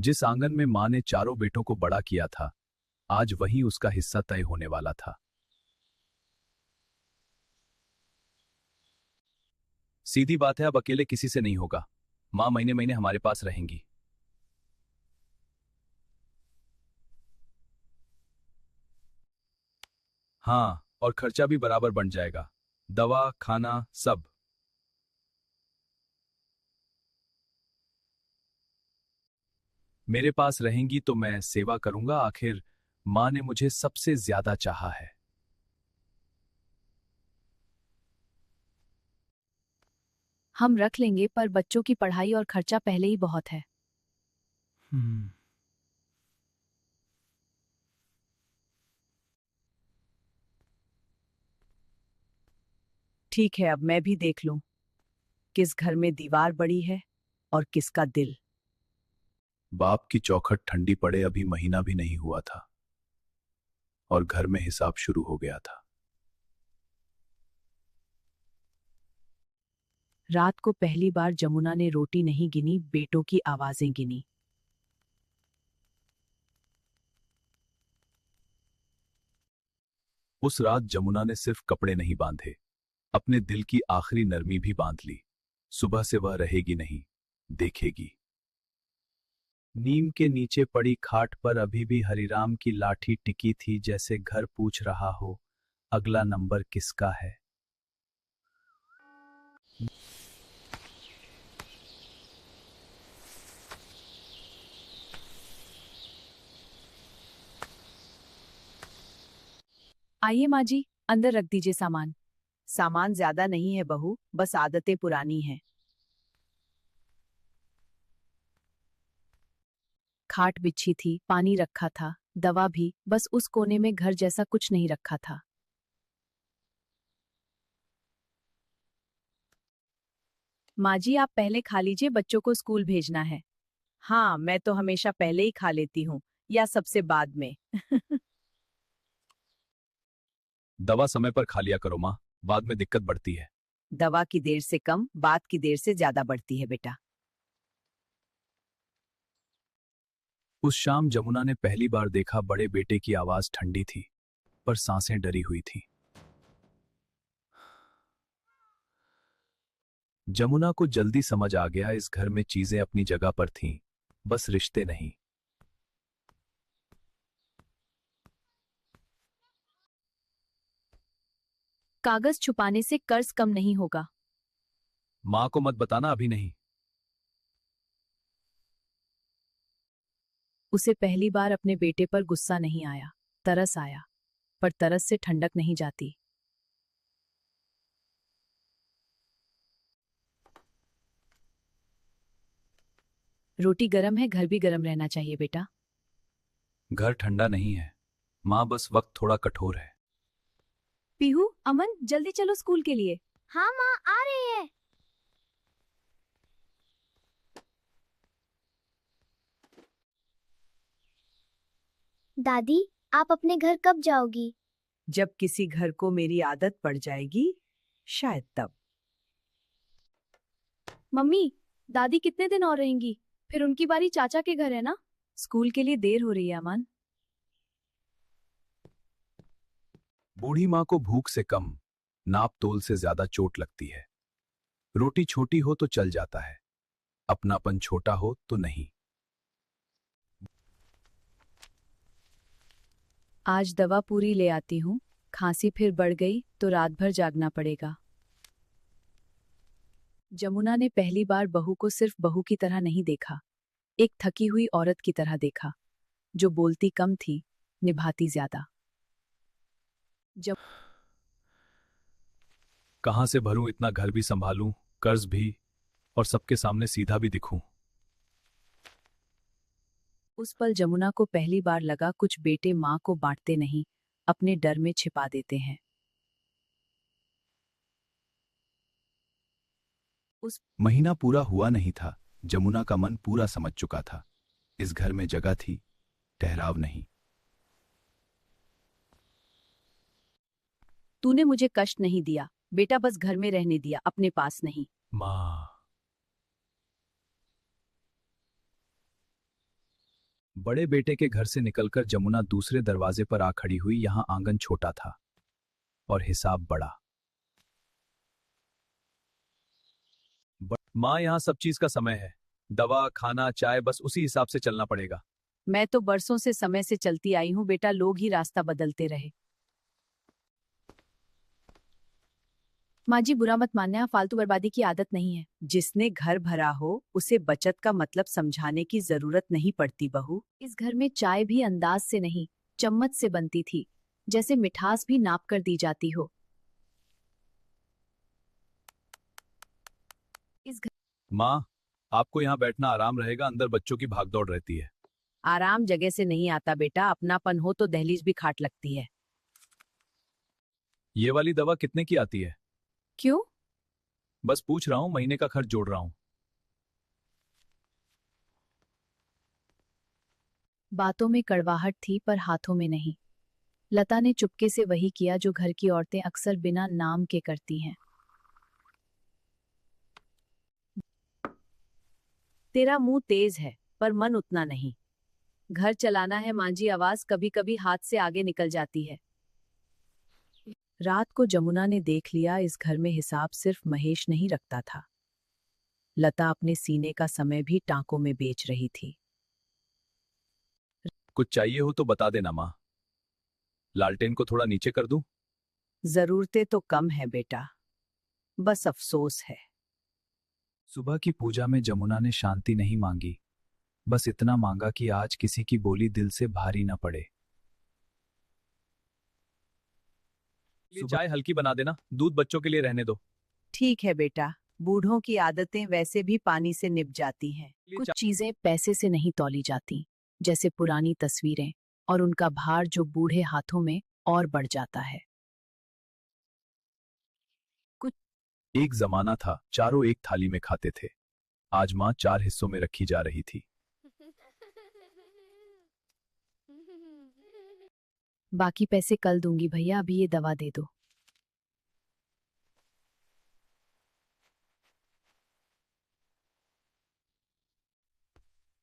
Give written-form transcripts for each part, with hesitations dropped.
जिस आंगन में मां ने चारों बेटों को बड़ा किया था, आज वहीं उसका हिस्सा तय होने वाला था। सीधी बात है, अब अकेले किसी से नहीं होगा। मां महीने महीने हमारे पास रहेंगी। हाँ, और खर्चा भी बराबर बन जाएगा। दवा, खाना, सब। मेरे पास रहेंगी तो मैं सेवा करूंगा। आखिर मां ने मुझे सबसे ज्यादा चाहा है। हम रख लेंगे, पर बच्चों की पढ़ाई और खर्चा पहले ही बहुत है। हम्म। ठीक है, अब मैं भी देख लूं किस घर में दीवार बड़ी है और किसका दिल। बाप की चौखट ठंडी पड़े अभी महीना भी नहीं हुआ था और घर में हिसाब शुरू हो गया था। रात को पहली बार जमुना ने रोटी नहीं गिनी, बेटों की आवाजें गिनी। उस रात जमुना ने सिर्फ कपड़े नहीं बांधे, अपने दिल की आखिरी नरमी भी बांध ली। सुबह से वह रहेगी नहीं, देखेगी। नीम के नीचे पड़ी खाट पर अभी भी हरिराम की लाठी टिकी थी, जैसे घर पूछ रहा हो, अगला नंबर किसका है। आइए माँ जी, अंदर रख दीजिए सामान। सामान ज्यादा नहीं है बहू, बस आदतें पुरानी हैं। खाट बिछी थी, पानी रखा था, दवा भी, बस उस कोने में घर जैसा कुछ नहीं रखा था। माँ जी, आप पहले खा लीजिए, बच्चों को स्कूल भेजना है। हाँ, मैं तो हमेशा पहले ही खा लेती हूँ, या सबसे बाद में। दवा समय पर खा लिया करो मां, बाद में दिक्कत बढ़ती है। दवा की देर से कम, बात की देर से ज्यादा बढ़ती है बेटा। उस शाम जमुना ने पहली बार देखा, बड़े बेटे की आवाज ठंडी थी, पर सांसें डरी हुई थी। जमुना को जल्दी समझ आ गया, इस घर में चीजें अपनी जगह पर थीं, बस रिश्ते नहीं। कागज छुपाने से कर्ज कम नहीं होगा। मां को मत बताना, अभी नहीं। उसे पहली बार अपने बेटे पर गुस्सा नहीं आया, तरस आया, पर तरस से ठंडक नहीं जाती। रोटी गरम है, घर भी गरम रहना चाहिए बेटा। घर ठंडा नहीं है मां, बस वक्त थोड़ा कठोर है। पीहू, अमन, जल्दी चलो स्कूल के लिए। हाँ माँ, आ रही है। दादी, आप अपने घर कब जाओगी? जब किसी घर को मेरी आदत पड़ जाएगी, शायद तब। मम्मी, दादी कितने दिन और रहेंगी? फिर उनकी बारी चाचा के घर है ना? स्कूल के लिए देर हो रही है अमन। बूढ़ी मां को भूख से कम, नाप तोल से ज्यादा चोट लगती है। रोटी छोटी हो तो चल जाता है, अपनापन छोटा हो तो नहीं। आज दवा पूरी ले आती हूँ, खांसी फिर बढ़ गई तो रात भर जागना पड़ेगा। जमुना ने पहली बार बहू को सिर्फ बहू की तरह नहीं देखा, एक थकी हुई औरत की तरह देखा, जो बोलती कम थी, निभाती ज्यादा। जब कहां से भरूं इतना, घर भी संभालूं, कर्ज भी, और सबके सामने सीधा भी दिखूं। उस पल जमुना को पहली बार लगा, कुछ बेटे माँ को बांटते नहीं, अपने डर में छिपा देते हैं। महीना पूरा हुआ नहीं था, जमुना का मन पूरा समझ चुका था। इस घर में जगह थी, ठहराव नहीं। तूने मुझे कष्ट नहीं दिया बेटा, बस घर में रहने दिया, अपने पास नहीं। मां। बड़े बेटे के घर से निकलकर जमुना दूसरे दरवाजे पर आ खड़ी हुई। यहाँ आंगन छोटा था और हिसाब बड़ा। माँ, यहाँ सब चीज का समय है। दवा, खाना, चाय, बस उसी हिसाब से चलना पड़ेगा। मैं तो बरसों से समय से चलती आई हूँ बेटा, लोग ही रास्ता बदलते रहे। माँ जी बुरा मत मानना, फालतू बर्बादी की आदत नहीं है। जिसने घर भरा हो उसे बचत का मतलब समझाने की जरूरत नहीं पड़ती बहू। इस घर में चाय भी अंदाज से नहीं, चम्मच से बनती थी, जैसे मिठास भी नाप कर दी जाती हो। इस घर माँ, आपको यहाँ बैठना आराम रहेगा, अंदर बच्चों की भागदौड़ रहती है। आराम जगह से नहीं आता बेटा, अपनापन हो तो दहलीज भी खाट लगती है। ये वाली दवा कितने की आती है? क्यों? बस पूछ रहा हूँ, महीने का खर्च जोड़ रहा हूँ। बातों में कड़वाहट थी पर हाथों में नहीं। लता ने चुपके से वही किया जो घर की औरतें अक्सर बिना नाम के करती हैं। तेरा मुंह तेज है पर मन उतना नहीं। घर चलाना है माँ जी, आवाज कभी कभी हाथ से आगे निकल जाती है। रात को जमुना ने देख लिया, इस घर में हिसाब सिर्फ महेश नहीं रखता था। लता अपने सीने का समय भी टांकों में बेच रही थी। कुछ चाहिए हो तो बता देना माँ, लालटेन को थोड़ा नीचे कर दूं? जरूरतें तो कम है बेटा, बस अफसोस है। सुबह की पूजा में जमुना ने शांति नहीं मांगी, बस इतना मांगा कि आज किसी की बोली दिल से भारी न पड़े। चाय हल्की बना देना, दूध बच्चों के लिए रहने दो। ठीक है बेटा, बूढ़ों की आदतें वैसे भी पानी से निभ जाती हैं। कुछ चीजें पैसे से नहीं तौली जाती, जैसे पुरानी तस्वीरें, और उनका भार जो बूढ़े हाथों में और बढ़ जाता है। एक जमाना था, चारों एक थाली में खाते थे। आज माँ 4 हिस्सों में रखी जा रही थी। बाकी पैसे कल दूंगी भैया, अभी ये दवा दे दो।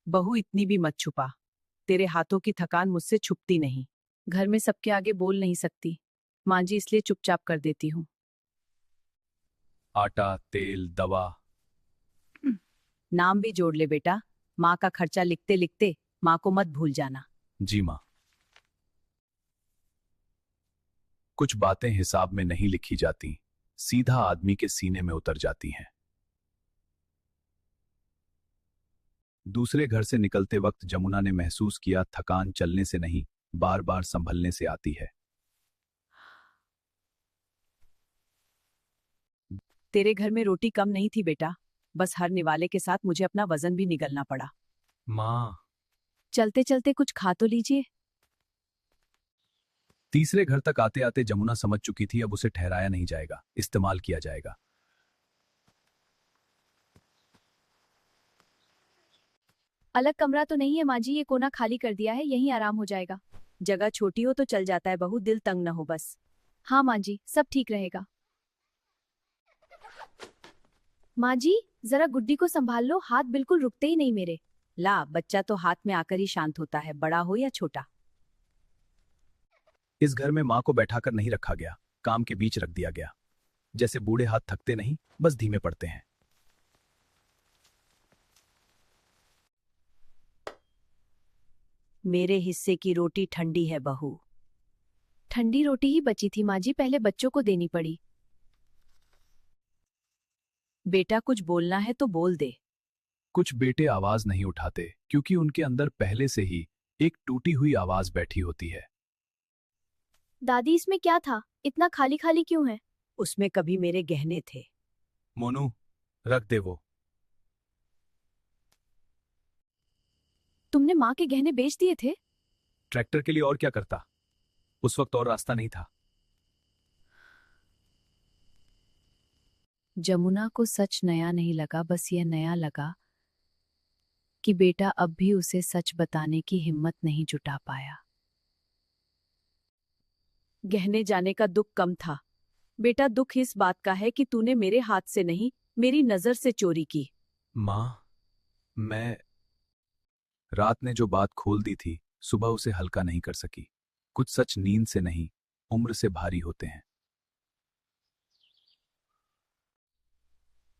बहू इतनी भी मत छुपा, तेरे हाथों की थकान मुझसे छुपती नहीं। घर में सबके आगे बोल नहीं सकती माँ जी, इसलिए चुपचाप कर देती हूँ। आटा, तेल, दवा। नाम भी जोड़ ले बेटा, माँ का खर्चा लिखते लिखते माँ को मत भूल जाना। जी माँ। कुछ बातें हिसाब में नहीं लिखी जाती, सीधा आदमी के सीने में उतर जाती हैं। दूसरे घर से निकलते वक्त जमुना ने महसूस किया, थकान चलने से नहीं, बार बार संभलने से आती है। तेरे घर में रोटी कम नहीं थी बेटा, बस हर निवाले के साथ मुझे अपना वजन भी निगलना पड़ा। माँ, चलते चलते कुछ खा तो लीजिए। तीसरे घर तक आते आते जमुना समझ चुकी थी, अब उसे ठहराया नहीं जाएगा, इस्तेमाल किया जाएगा। अलग कमरा तो नहीं है माँ जी, ये कोना खाली कर दिया है, यहीं आराम हो जाएगा। जगह छोटी हो तो चल जाता है बहू, दिल तंग न हो बस। हाँ माँ जी, सब ठीक रहेगा। माँ जी जरा गुड्डी को संभाल लो, हाथ बिल्कुल रुकते ही नहीं मेरे। ला, बच्चा तो हाथ में आकर ही शांत होता है, बड़ा हो या छोटा। इस घर में माँ को बैठाकर नहीं रखा गया, काम के बीच रख दिया गया। जैसे बूढ़े हाथ थकते नहीं, बस धीमे पड़ते हैं। मेरे हिस्से की रोटी ठंडी है बहू। ठंडी रोटी ही बची थी माँ जी, पहले बच्चों को देनी पड़ी। बेटा कुछ बोलना है तो बोल दे। कुछ बेटे आवाज नहीं उठाते क्योंकि उनके अंदर पहले से ही एक टूटी हुई आवाज बैठी होती है। दादी इसमें क्या था, इतना खाली खाली क्यों है? उसमें कभी मेरे गहने थे। मोनू, रख दे वो। तुमने माँ के गहने बेच दिए थे? ट्रैक्टर के लिए और क्या करता, उस वक्त और रास्ता नहीं था। जमुना को सच नया नहीं लगा, बस यह नया लगा कि बेटा अब भी उसे सच बताने की हिम्मत नहीं जुटा पाया। गहने जाने का दुख कम था बेटा, दुख इस बात का है कि तूने मेरे हाथ से नहीं, मेरी नजर से चोरी की। माँ, मैं रात ने जो बात खोल दी थी, सुबह उसे हल्का नहीं कर सकी। कुछ सच नींद से नहीं, उम्र से भारी होते हैं।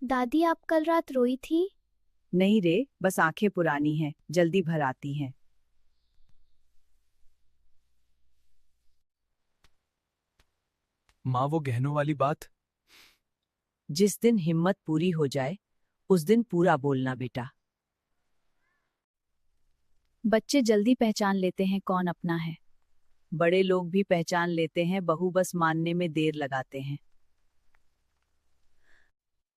दादी आप कल रात रोई थी? नहीं रे, बस आंखें पुरानी हैं, जल्दी भर आती हैं। माँ, वो गहनों वाली बात। जिस दिन हिम्मत पूरी हो जाए उस दिन पूरा बोलना बेटा। बच्चे जल्दी पहचान लेते हैं कौन अपना है। बड़े लोग भी पहचान लेते हैं, बहू बस मानने में देर लगाते हैं।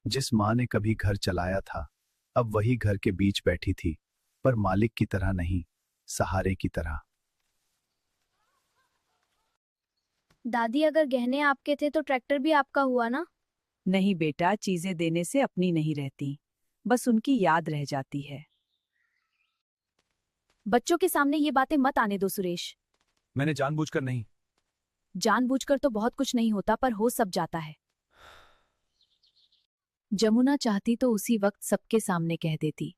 जिस माँ ने कभी घर चलाया था, अब वही घर के बीच बैठी थी, पर मालिक की तरह नहीं, सहारे की तरह। दादी अगर गहने आपके थे तो ट्रैक्टर भी आपका हुआ ना? नहीं बेटा, चीजें देने से अपनी नहीं रहती, बस उनकी याद रह जाती है। बच्चों के सामने ये बातें मत आने दो सुरेश। मैंने जानबूझकर नहीं। जानबूझकर तो बहुत कुछ नहीं होता, पर हो सब जाता है। जमुना चाहती तो उसी वक्त सबके सामने कह देती,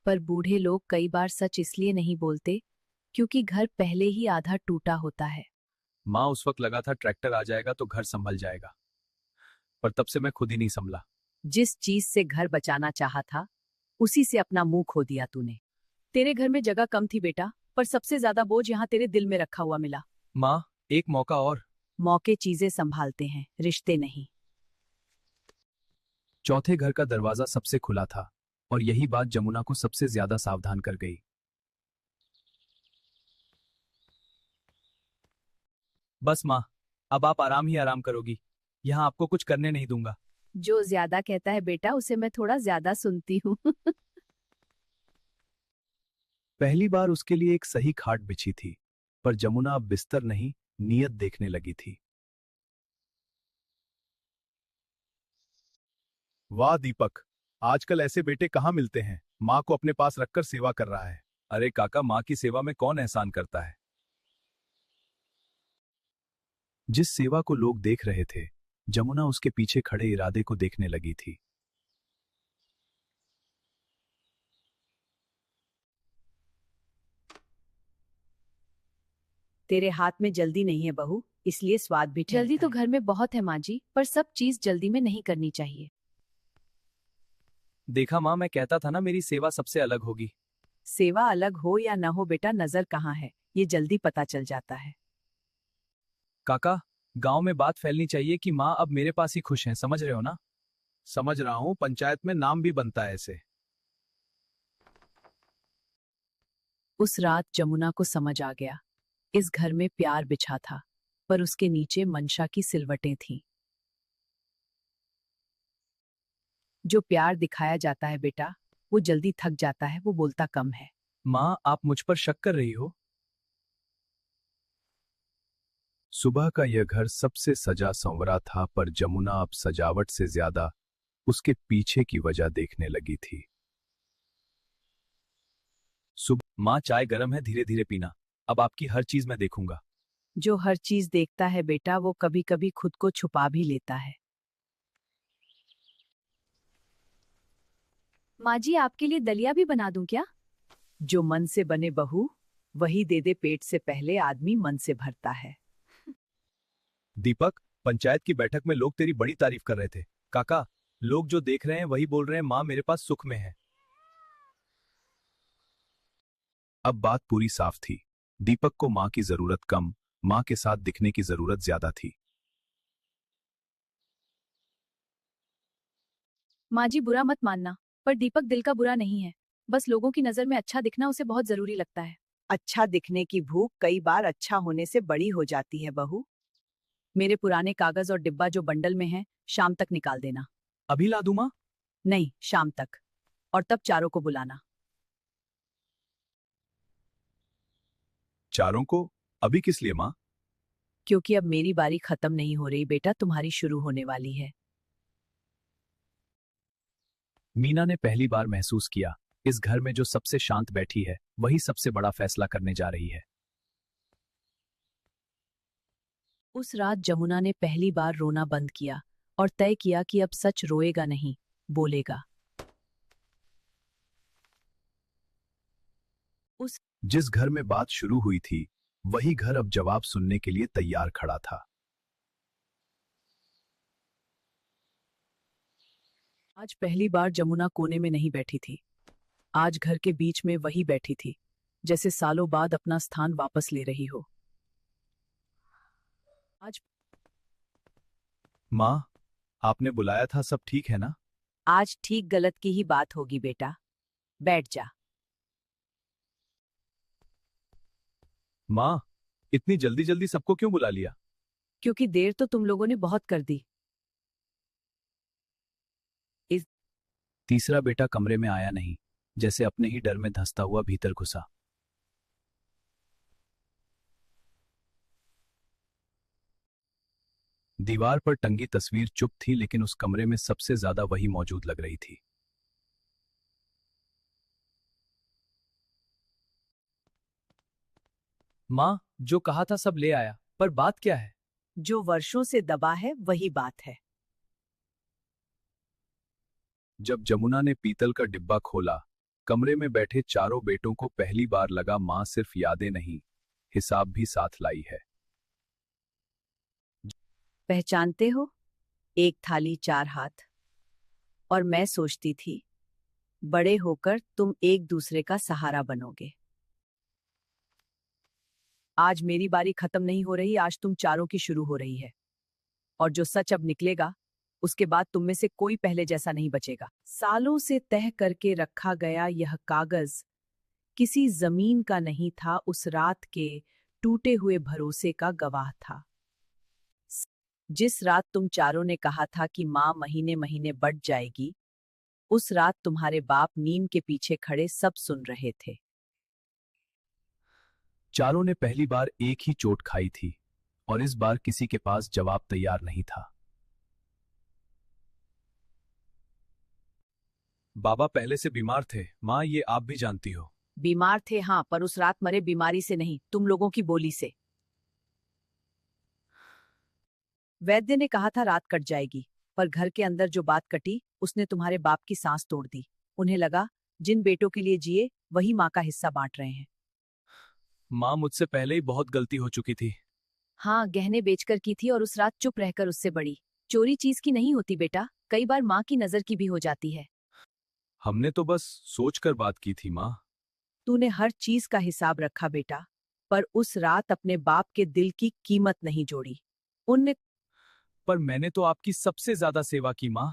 पर बूढ़े लोग कई बार सच इसलिए नहीं बोलते क्योंकि घर पहले ही आधा टूटा होता है। माँ, उस वक्त लगा था ट्रैक्टर आ जाएगा तो घर संभल जाएगा, पर तब से मैं खुद ही नहीं संभला। जिस चीज से घर बचाना चाहा था उसी से अपना मुंह खो दिया तूने। तेरे घर में जगह कम थी बेटा, पर सबसे ज्यादा बोझ यहाँ तेरे दिल में रखा हुआ मिला। माँ, एक मौका और। मौके चीजें संभालते हैं, रिश्ते नहीं। चौथे घर का दरवाजा सबसे खुला था, और यही बात जमुना को सबसे ज्यादा सावधान कर गई। बस माँ, अब आप आराम ही आराम करोगी, यहाँ आपको कुछ करने नहीं दूंगा। जो ज्यादा कहता है बेटा उसे मैं थोड़ा ज्यादा सुनती हूँ। पहली बार उसके लिए एक सही खाट बिछी थी, पर जमुना अब बिस्तर नहीं, नीयत देखने लगी थी। वाह दीपक, आजकल ऐसे बेटे कहाँ मिलते हैं। माँ को अपने पास रखकर सेवा कर रहा है। अरे काका, माँ की सेवा में कौन एहसान करता है। जिस सेवा को लोग देख रहे थे, जमुना उसके पीछे खड़े इरादे को देखने लगी थी। तेरे हाथ में जल्दी नहीं है बहू, इसलिए स्वाद भी जल्दी तो ठहरता है। घर में बहुत है माँ जी, पर सब चीज जल्दी में नहीं करनी चाहिए। देखा माँ, मैं कहता था ना मेरी सेवा सबसे अलग होगी। सेवा अलग हो या न हो बेटा, नजर कहाँ है ये जल्दी पता चल जाता है। काका, गांव में बात फैलनी चाहिए कि माँ अब मेरे पास ही खुश हैं, समझ रहे हो ना। समझ रहा हूं, पंचायत में नाम भी बनता है ऐसे। उस रात जमुना को समझ आ गया, इस घर में प्यार बिछा था, पर उसके नीचे मंशा की सिलवटें थीं। जो प्यार दिखाया जाता है बेटा, वो जल्दी थक जाता है, वो बोलता कम है। माँ, आप मुझ पर शक कर रही हो। सुबह का यह घर सबसे सजा संवरा था, पर जमुना अब सजावट से ज्यादा उसके पीछे की वजह देखने लगी थी। सुबह माँ, चाय गरम है, धीरे धीरे पीना, अब आपकी हर चीज मैं देखूंगा। जो हर चीज देखता है बेटा, वो कभी कभी खुद को छुपा भी लेता है। माँ जी, आपके लिए दलिया भी बना दूं क्या? जो मन से बने बहू, वही दे दे, पेट से पहले आदमी मन से भरता है। दीपक, पंचायत की बैठक में लोग तेरी बड़ी तारीफ कर रहे थे। काका, लोग जो देख रहे हैं वही बोल रहे हैं माँ मेरे पास सुख में है। अब बात पूरी साफ थी। दीपक को माँ की जरूरत कम, माँ के साथ दिखने की जरूरत ज्यादा थी। माँ जी, बुरा मत मानना, पर दीपक दिल का बुरा नहीं है। बस लोगों की नजर में अच्छा दिखना उसे बहुत जरूरी लगता है। अच्छा दिखने की भूख कई बार अच्छा होने से बड़ी हो जाती है बहू। मेरे पुराने कागज और डिब्बा जो बंडल में है, शाम तक निकाल देना। अभी ला दूं माँ? नहीं, शाम तक, और तब चारों को बुलाना। चारों को? अभी किस लिए माँ? क्योंकि अब मेरी बारी खत्म नहीं हो रही बेटा, तुम्हारी शुरू होने वाली है। मीना ने पहली बार महसूस किया, इस घर में जो सबसे शांत बैठी है वही सबसे बड़ा फैसला करने जा रही है। उस रात जमुना ने पहली बार रोना बंद किया और तय किया कि अब सच रोएगा नहीं, बोलेगा। जिस घर में बात शुरू हुई थी वही घर अब जवाब सुनने के लिए तैयार खड़ा था। आज पहली बार जमुना कोने में नहीं बैठी थी। आज घर के बीच में वही बैठी थी, जैसे सालों बाद अपना स्थान वापस ले रही हो। आज माँ, आपने बुलाया था, सब ठीक है ना? आज ठीक गलत की ही बात होगी बेटा, बैठ जा। माँ, इतनी जल्दी जल्दी सबको क्यों बुला लिया? क्योंकि देर तो तुम लोगों ने बहुत कर दी। तीसरा बेटा कमरे में आया नहीं, जैसे अपने ही डर में धंसता हुआ भीतर घुसा। दीवार पर टंगी तस्वीर चुप थी, लेकिन उस कमरे में सबसे ज्यादा वही मौजूद लग रही थी। माँ, जो कहा था सब ले आया, पर बात क्या है? जो वर्षों से दबा है वही बात है। जब जमुना ने पीतल का डिब्बा खोला, कमरे में बैठे चारों बेटों को पहली बार लगा मां सिर्फ यादें नहीं, हिसाब भी साथ लाई है। पहचानते हो, एक थाली चार हाथ। और मैं सोचती थी बड़े होकर तुम एक दूसरे का सहारा बनोगे। आज मेरी बारी खत्म नहीं हो रही, आज तुम चारों की शुरू हो रही है। और जो सच अब निकलेगा, उसके बाद तुम में से कोई पहले जैसा नहीं बचेगा। सालों से तय करके रखा गया यह कागज किसी जमीन का नहीं था, उस रात के टूटे हुए भरोसे का गवाह था। जिस रात तुम चारों ने कहा था कि मां महीने महीने बढ़ जाएगी, उस रात तुम्हारे बाप नीम के पीछे खड़े सब सुन रहे थे। चारों ने पहली बार एक ही चोट खाई थी, और इस बार किसी के पास जवाब तैयार नहीं था। बाबा पहले से बीमार थे, मां, ये आप भी जानती हो। बीमार थे हाँ, पर उस रात मरे बीमारी से नहीं, तुम लोगों की बोली से। वैद्य ने कहा था रात कट जाएगी, पर घर के अंदर जो बात कटी उसने तुम्हारे बाप की सांस तोड़ दी। उन्हें लगा जिन बेटों के लिए जिए वही माँ का हिस्सा बांट रहे हैं। माँ, मुझसे पहले ही बहुत गलती हो चुकी थी। हाँ, गहने बेचकर की थी और उस रात चुप रहकर उससे बड़ी। चोरी चीज की नहीं होती बेटा, कई बार माँ की नजर की भी हो जाती है। हमने तो बस सोचकर बात की थी मां। तूने हर चीज का हिसाब रखा बेटा, पर उस रात अपने बाप के दिल की कीमत नहीं जोड़ी। उनने पर मैंने तो आपकी सबसे ज्यादा सेवा की माँ।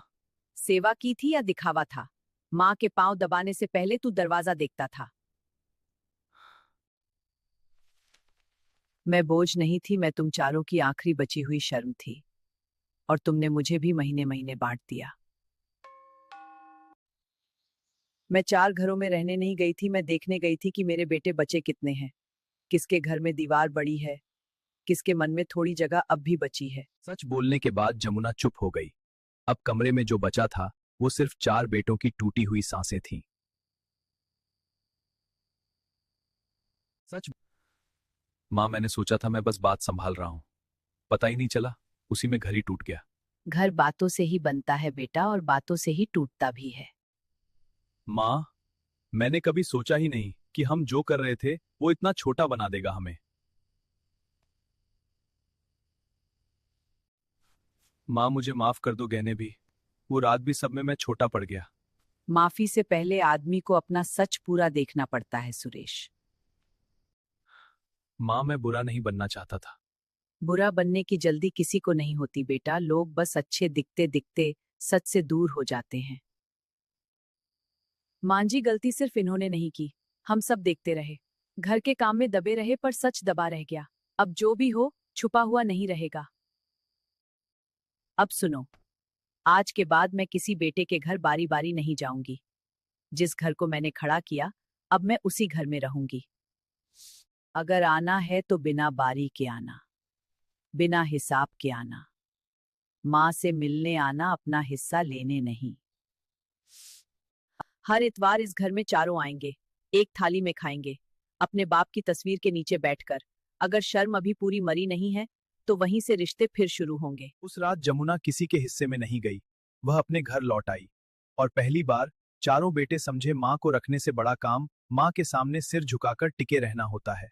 सेवा की थी या दिखावा था? माँ के पांव दबाने से पहले तू दरवाजा देखता था। मैं बोझ नहीं थी, मैं तुम चारों की आखिरी बची हुई शर्म थी, और तुमने मुझे भी महीने महीने बांट दिया। मैं 4 घरों में रहने नहीं गई थी, मैं देखने गई थी कि मेरे बेटे बचे कितने हैं, किसके घर में दीवार बड़ी है, किसके मन में थोड़ी जगह अब भी बची है। सच बोलने के बाद जमुना चुप हो गई। अब कमरे में जो बचा था वो सिर्फ 4 बेटों की टूटी हुई सांसें थीं। सच मां, मैंने सोचा था मैं बस बात संभाल रहा हूं, पता ही नहीं चला उसी में घर ही टूट गया। घर बातों से ही बनता है बेटा, और बातों से ही टूटता भी है। मां, मैंने कभी सोचा ही नहीं कि हम जो कर रहे थे वो इतना छोटा बना देगा हमें। मां, मुझे माफ कर दो, गहने भी, वो रात भी सब में मैं छोटा पड़ गया। माफी से पहले आदमी को अपना सच पूरा देखना पड़ता है सुरेश। मां, मैं बुरा नहीं बनना चाहता था। बुरा बनने की जल्दी किसी को नहीं होती बेटा, लोग बस अच्छे दिखते दिखते सच से दूर हो जाते हैं। मांझी, गलती सिर्फ इन्होंने नहीं की, हम सब देखते रहे, घर के काम में दबे रहे, पर सच दबा रह गया। अब जो भी हो छुपा हुआ नहीं रहेगा। अब सुनो, आज के बाद मैं किसी बेटे के घर बारी बारी नहीं जाऊंगी। जिस घर को मैंने खड़ा किया, अब मैं उसी घर में रहूंगी। अगर आना है तो बिना बारी के आना, बिना हिसाब के आना, माँ से मिलने आना, अपना हिस्सा लेने नहीं। हर इतवार इस घर में चारों आएंगे, एक थाली में खाएंगे, अपने बाप की तस्वीर के नीचे बैठकर। अगर शर्म अभी पूरी मरी नहीं है तो वहीं से रिश्ते फिर शुरू होंगे। उस रात जमुना किसी के हिस्से में नहीं गई, वह अपने घर लौट आई, और पहली बार चारों बेटे समझे मां को रखने से बड़ा काम माँ के सामने सिर झुकाकर टिके रहना होता है।